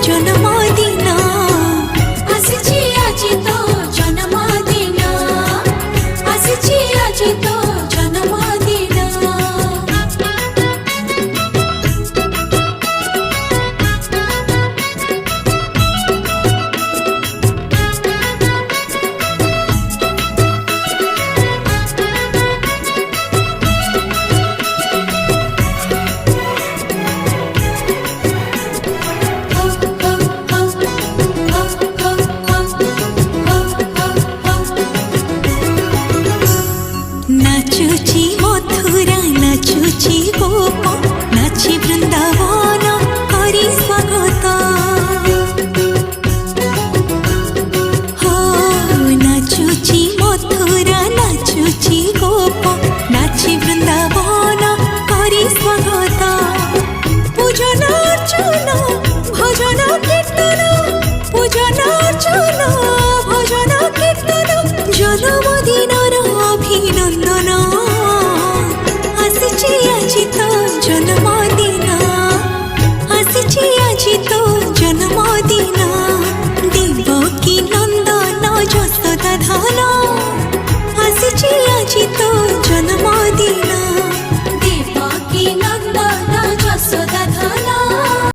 জন্মদিন আসিছি আজি তো জন্মদিন আসিছি আজি তো জন্মদিন নাচুচি মথুরা নাচুচি গোপ নাচি বৃন্দাবন করি স্বাগত হো নাচুচি মথুরা নাচুচি গোপ নাচি বৃন্দাবন করি স্বাগত পূজন অর্চন ভজন কীর্তন পূজন অর্চন ভজন কীর্তন জন্মদিনর অভিনন্দন আসিছি আজি তো জন্মদিন আসিছি আজি তো জন্মদিন দেবকী নন্দন যশোদা ধন আসিছি আজি তো জন্মদিন দেবকী নন্দন যশোদা